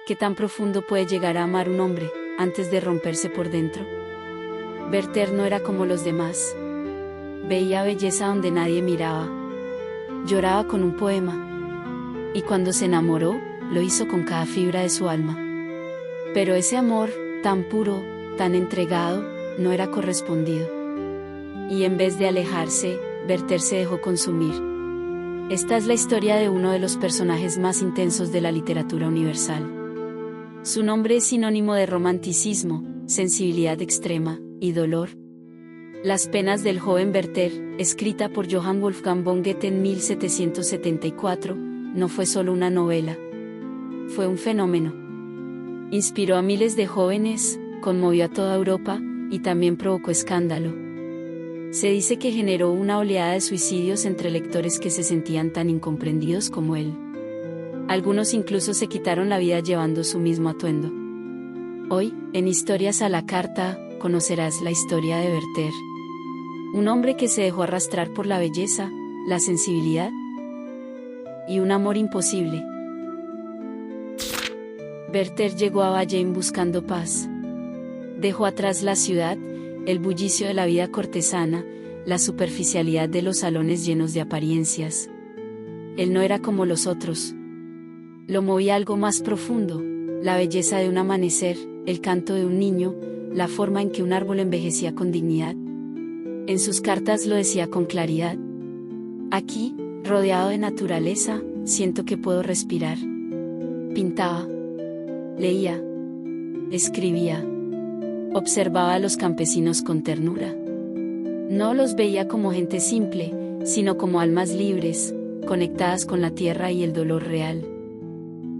¿Qué tan profundo puede llegar a amar un hombre, antes de romperse por dentro? Werther no era como los demás. Veía belleza donde nadie miraba. Lloraba con un poema. Y cuando se enamoró, lo hizo con cada fibra de su alma. Pero ese amor, tan puro, tan entregado, no era correspondido. Y en vez de alejarse, Werther se dejó consumir. Esta es la historia de uno de los personajes más intensos de la literatura universal. Su nombre es sinónimo de romanticismo, sensibilidad extrema, y dolor. Las penas del joven Werther, escrita por Johann Wolfgang von Goethe en 1774, no fue solo una novela. Fue un fenómeno. Inspiró a miles de jóvenes, conmovió a toda Europa, y también provocó escándalo. Se dice que generó una oleada de suicidios entre lectores que se sentían tan incomprendidos como él. Algunos incluso se quitaron la vida llevando su mismo atuendo. Hoy, en Historias a la Carta, conocerás la historia de Werther. Un hombre que se dejó arrastrar por la belleza, la sensibilidad y un amor imposible. Werther llegó a Valheim buscando paz. Dejó atrás la ciudad, el bullicio de la vida cortesana, la superficialidad de los salones llenos de apariencias. Él no era como los otros. Lo movía algo más profundo, la belleza de un amanecer, el canto de un niño, la forma en que un árbol envejecía con dignidad. En sus cartas lo decía con claridad. Aquí, rodeado de naturaleza, siento que puedo respirar. Pintaba. Leía. Escribía. Observaba a los campesinos con ternura. No los veía como gente simple, sino como almas libres, conectadas con la tierra y el dolor real.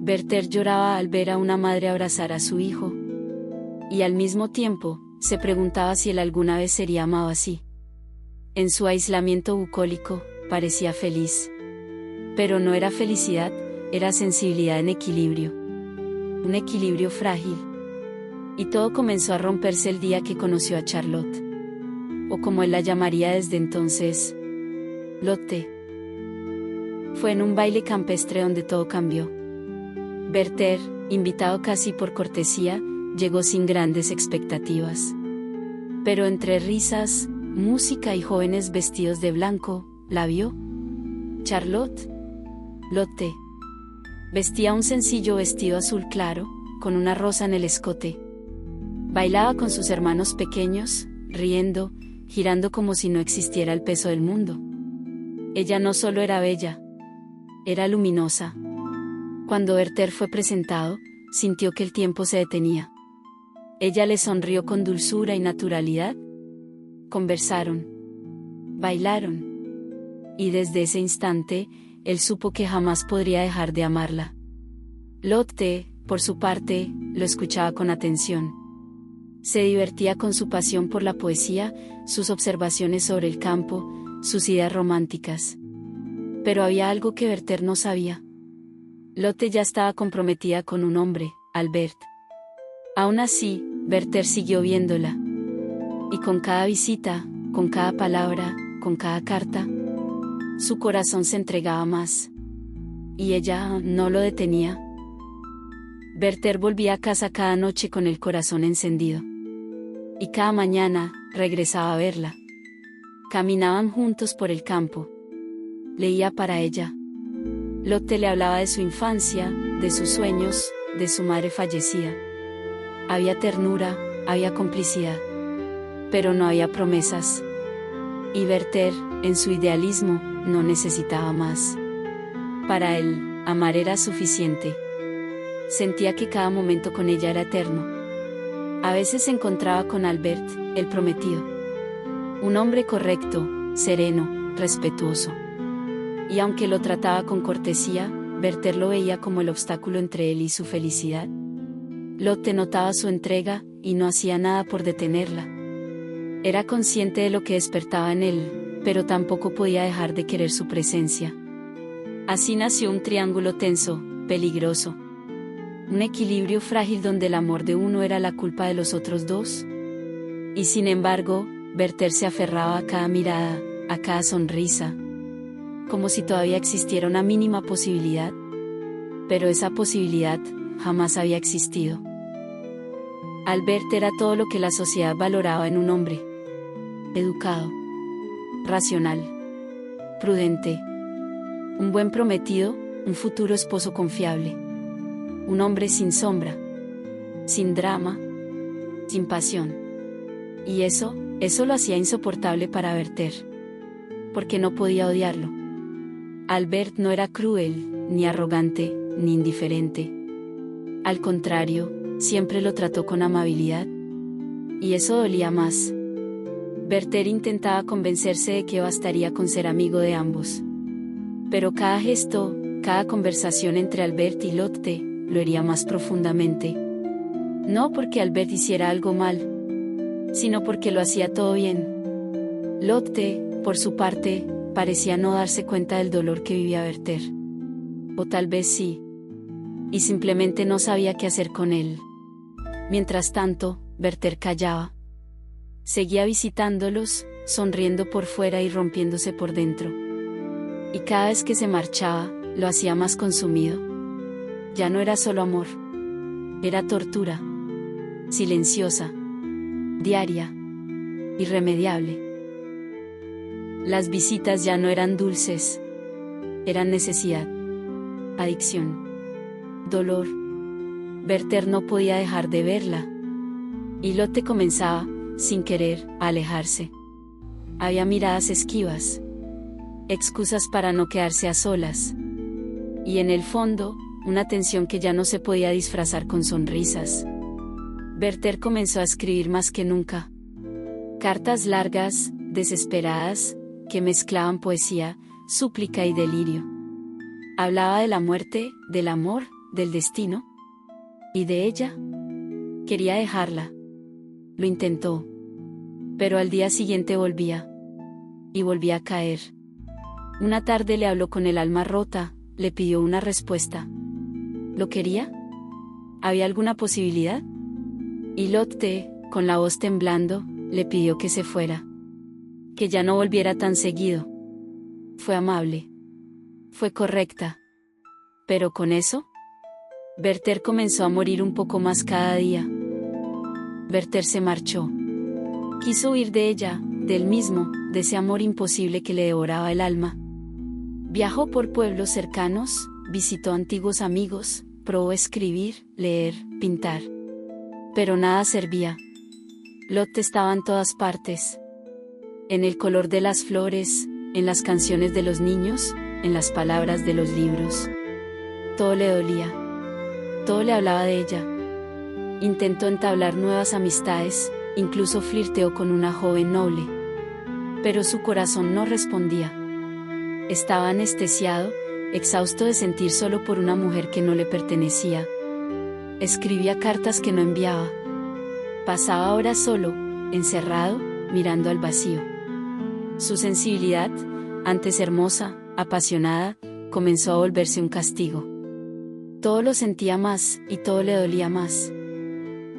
Werther lloraba al ver a una madre abrazar a su hijo. Y al mismo tiempo, se preguntaba si él alguna vez sería amado así. En su aislamiento bucólico, parecía feliz. Pero no era felicidad, era sensibilidad en equilibrio. Un equilibrio frágil. Y todo comenzó a romperse el día que conoció a Charlotte. O como él la llamaría desde entonces, Lotte. Fue en un baile campestre donde todo cambió. Werther, invitado casi por cortesía, llegó sin grandes expectativas. Pero entre risas, música y jóvenes vestidos de blanco, ¿la vio? Charlotte. Lotte. Vestía un sencillo vestido azul claro, con una rosa en el escote. Bailaba con sus hermanos pequeños, riendo, girando como si no existiera el peso del mundo. Ella no solo era bella, era luminosa. Cuando Werther fue presentado, sintió que el tiempo se detenía. Ella le sonrió con dulzura y naturalidad. Conversaron. Bailaron. Y desde ese instante, él supo que jamás podría dejar de amarla. Lotte, por su parte, lo escuchaba con atención. Se divertía con su pasión por la poesía, sus observaciones sobre el campo, sus ideas románticas. Pero había algo que Werther no sabía. Lotte ya estaba comprometida con un hombre, Albert. Aún así, Werther siguió viéndola. Y con cada visita, con cada palabra, con cada carta, su corazón se entregaba más. Y ella no lo detenía. Werther volvía a casa cada noche con el corazón encendido. Y cada mañana, regresaba a verla. Caminaban juntos por el campo. Leía para ella. Lotte le hablaba de su infancia, de sus sueños, de su madre fallecida. Había ternura, había complicidad. Pero no había promesas. Y Werther, en su idealismo, no necesitaba más. Para él, amar era suficiente. Sentía que cada momento con ella era eterno. A veces se encontraba con Albert, el prometido. Un hombre correcto, sereno, respetuoso. Y aunque lo trataba con cortesía, Werther lo veía como el obstáculo entre él y su felicidad. Lotte notaba su entrega, y no hacía nada por detenerla. Era consciente de lo que despertaba en él, pero tampoco podía dejar de querer su presencia. Así nació un triángulo tenso, peligroso. Un equilibrio frágil donde el amor de uno era la culpa de los otros dos. Y sin embargo, Werther se aferraba a cada mirada, a cada sonrisa, como si todavía existiera una mínima posibilidad. Pero esa posibilidad jamás había existido. Albert era todo lo que la sociedad valoraba en un hombre: educado, racional, prudente, un buen prometido, un futuro esposo confiable, un hombre sin sombra, sin drama, sin pasión. Y eso lo hacía insoportable para Werther, porque no podía odiarlo. Albert no era cruel, ni arrogante, ni indiferente. Al contrario, siempre lo trató con amabilidad. Y eso dolía más. Werther intentaba convencerse de que bastaría con ser amigo de ambos. Pero cada gesto, cada conversación entre Albert y Lotte, lo hería más profundamente. No porque Albert hiciera algo mal, sino porque lo hacía todo bien. Lotte, por su parte, parecía no darse cuenta del dolor que vivía Werther. O tal vez sí. Y simplemente no sabía qué hacer con él. Mientras tanto, Werther callaba. Seguía visitándolos, sonriendo por fuera y rompiéndose por dentro. Y cada vez que se marchaba, lo hacía más consumido. Ya no era solo amor. Era tortura. Silenciosa. Diaria. Irremediable. Las visitas ya no eran dulces. Eran necesidad. Adicción. Dolor. Werther no podía dejar de verla. Y Lotte comenzaba, sin querer, a alejarse. Había miradas esquivas. Excusas para no quedarse a solas. Y en el fondo, una tensión que ya no se podía disfrazar con sonrisas. Werther comenzó a escribir más que nunca. Cartas largas, desesperadas, que mezclaban poesía, súplica y delirio. Hablaba de la muerte, del amor, del destino. ¿Y de ella? Quería dejarla. Lo intentó. Pero al día siguiente volvía. Y volvía a caer. Una tarde le habló con el alma rota, le pidió una respuesta. ¿Lo quería? ¿Había alguna posibilidad? Y Lotte, con la voz temblando, le pidió que se fuera. Que ya no volviera tan seguido. Fue amable. Fue correcta. Pero con eso, Werther comenzó a morir un poco más cada día. Werther se marchó. Quiso huir de ella, del mismo, de ese amor imposible que le devoraba el alma. Viajó por pueblos cercanos, visitó antiguos amigos, probó escribir, leer, pintar. Pero nada servía. Lotte estaba en todas partes. En el color de las flores, en las canciones de los niños, en las palabras de los libros. Todo le dolía. Todo le hablaba de ella. Intentó entablar nuevas amistades, incluso flirteó con una joven noble. Pero su corazón no respondía. Estaba anestesiado, exhausto de sentir solo por una mujer que no le pertenecía. Escribía cartas que no enviaba. Pasaba horas solo, encerrado, mirando al vacío. Su sensibilidad, antes hermosa, apasionada, comenzó a volverse un castigo. Todo lo sentía más, y todo le dolía más.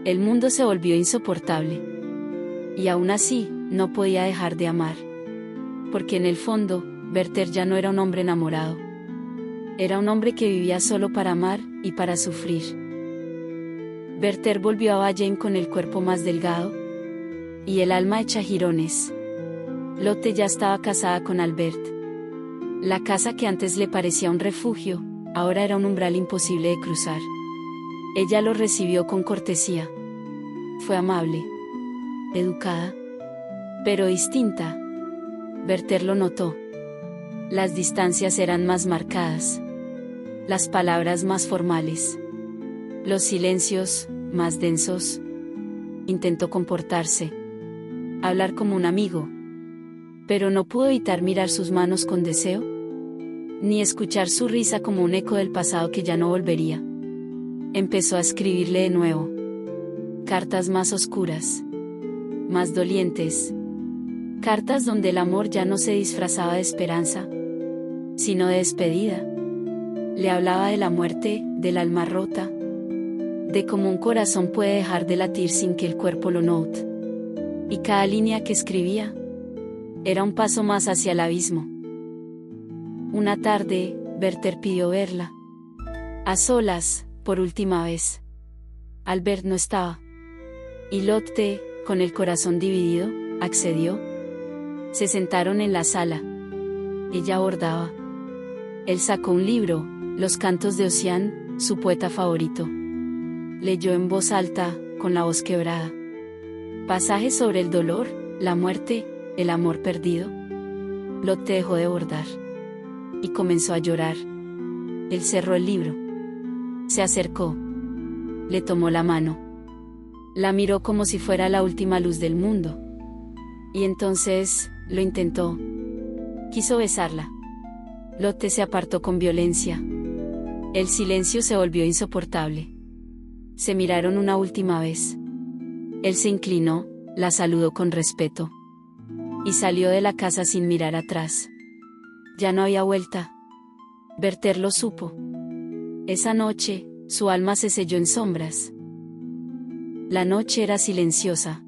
El mundo se volvió insoportable. Y aún así, no podía dejar de amar. Porque en el fondo, Werther ya no era un hombre enamorado. Era un hombre que vivía solo para amar, y para sufrir. Werther volvió a Valheim con el cuerpo más delgado, y el alma hecha jirones. Lotte ya estaba casada con Albert. La casa que antes le parecía un refugio, ahora era un umbral imposible de cruzar. Ella lo recibió con cortesía. Fue amable, educada, pero distinta. Werther lo notó. Las distancias eran más marcadas, las palabras más formales, los silencios más densos. Intentó comportarse, hablar como un amigo, pero no pudo evitar mirar sus manos con deseo, ni escuchar su risa como un eco del pasado que ya no volvería. Empezó a escribirle de nuevo. Cartas más oscuras, más dolientes. Cartas donde el amor ya no se disfrazaba de esperanza, sino de despedida. Le hablaba de la muerte, del alma rota, de cómo un corazón puede dejar de latir sin que el cuerpo lo note. Y cada línea que escribía era un paso más hacia el abismo. Una tarde, Werther pidió verla. A solas, por última vez. Albert no estaba. Y Lotte, con el corazón dividido, accedió. Se sentaron en la sala. Ella bordaba. Él sacó un libro, Los cantos de Ossian, su poeta favorito. Leyó en voz alta, con la voz quebrada. Pasajes sobre el dolor, la muerte, el amor perdido. Lotte dejó de bordar. Y comenzó a llorar. Él cerró el libro. Se acercó. Le tomó la mano. La miró como si fuera la última luz del mundo. Y entonces, lo intentó. Quiso besarla. Lotte se apartó con violencia. El silencio se volvió insoportable. Se miraron una última vez. Él se inclinó, la saludó con respeto. Y salió de la casa sin mirar atrás. Ya no había vuelta. Werther lo supo. Esa noche, su alma se selló en sombras. La noche era silenciosa.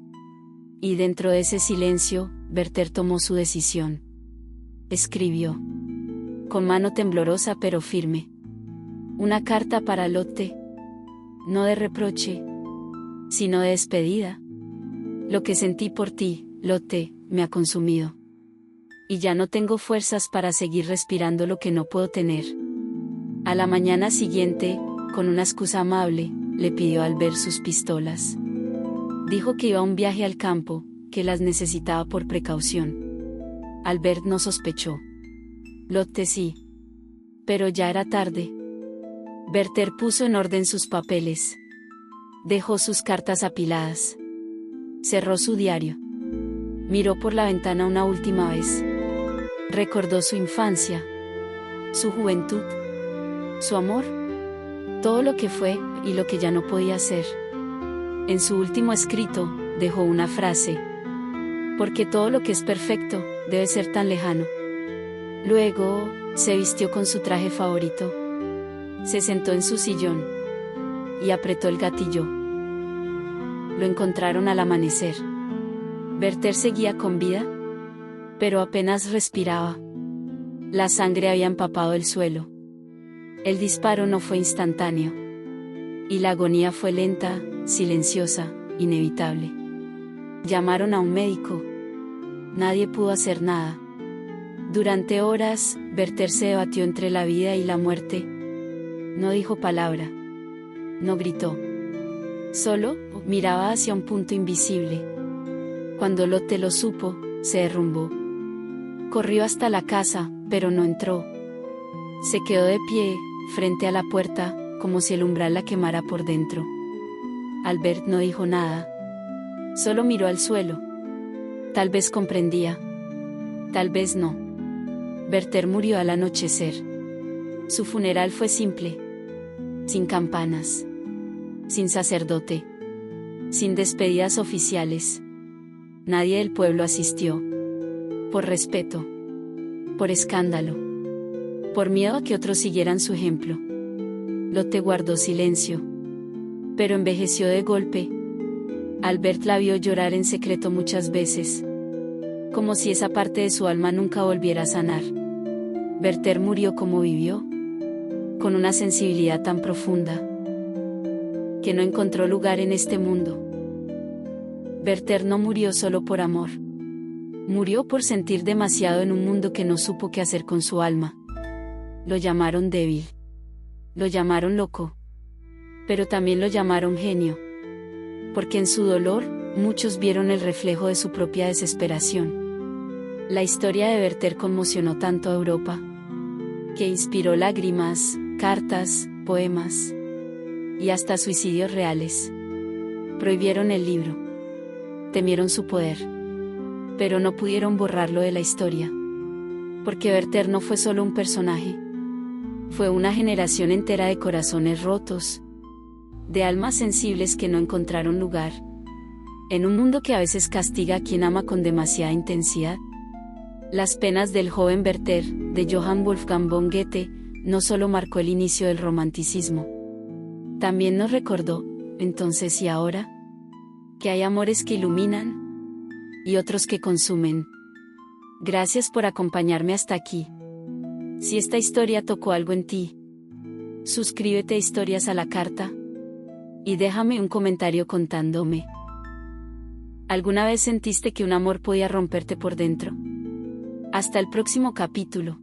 Y dentro de ese silencio, Werther tomó su decisión. Escribió. Con mano temblorosa pero firme. Una carta para Lotte. No de reproche, sino de despedida. Lo que sentí por ti, Lotte, me ha consumido. Y ya no tengo fuerzas para seguir respirando lo que no puedo tener. A la mañana siguiente, con una excusa amable, le pidió a Albert sus pistolas. Dijo que iba a un viaje al campo, que las necesitaba por precaución. Albert no sospechó. Lotte sí. Pero ya era tarde. Werther puso en orden sus papeles. Dejó sus cartas apiladas. Cerró su diario. Miró por la ventana una última vez. Recordó su infancia. Su juventud. Su amor. Todo lo que fue y lo que ya no podía ser. En su último escrito, dejó una frase. Porque todo lo que es perfecto, debe ser tan lejano. Luego, se vistió con su traje favorito. Se sentó en su sillón. Y apretó el gatillo. Lo encontraron al amanecer. Werther seguía con vida, pero apenas respiraba. La sangre había empapado el suelo. El disparo no fue instantáneo. Y la agonía fue lenta, silenciosa, inevitable. Llamaron a un médico. Nadie pudo hacer nada. Durante horas, Werther se debatió entre la vida y la muerte. No dijo palabra. No gritó. Solo miraba hacia un punto invisible. Cuando Lotte lo supo, se derrumbó. Corrió hasta la casa, pero no entró. Se quedó de pie, frente a la puerta, como si el umbral la quemara por dentro. Albert no dijo nada. Solo miró al suelo. Tal vez comprendía. Tal vez no. Werther murió al anochecer. Su funeral fue simple. Sin campanas. Sin sacerdote. Sin despedidas oficiales. Nadie del pueblo asistió. Por respeto. Por escándalo. Por miedo a que otros siguieran su ejemplo. Lotte guardó silencio. Pero envejeció de golpe. Albert la vio llorar en secreto muchas veces. Como si esa parte de su alma nunca volviera a sanar. Werther murió como vivió. Con una sensibilidad tan profunda. Que no encontró lugar en este mundo. Werther no murió solo por amor. Murió por sentir demasiado en un mundo que no supo qué hacer con su alma. Lo llamaron débil. Lo llamaron loco. Pero también lo llamaron genio. Porque en su dolor, muchos vieron el reflejo de su propia desesperación. La historia de Werther conmocionó tanto a Europa, que inspiró lágrimas, cartas, poemas y hasta suicidios reales. Prohibieron el libro. Temieron su poder. Pero no pudieron borrarlo de la historia. Porque Werther no fue solo un personaje. Fue una generación entera de corazones rotos, de almas sensibles que no encontraron lugar. En un mundo que a veces castiga a quien ama con demasiada intensidad. Las penas del joven Werther, de Johann Wolfgang von Goethe, no solo marcó el inicio del romanticismo. También nos recordó, entonces y ahora, que hay amores que iluminan y otros que consumen. Gracias por acompañarme hasta aquí. Si esta historia tocó algo en ti, Suscríbete a Historias a la Carta y déjame un comentario contándome. ¿Alguna vez sentiste que un amor podía romperte por dentro? Hasta el próximo capítulo.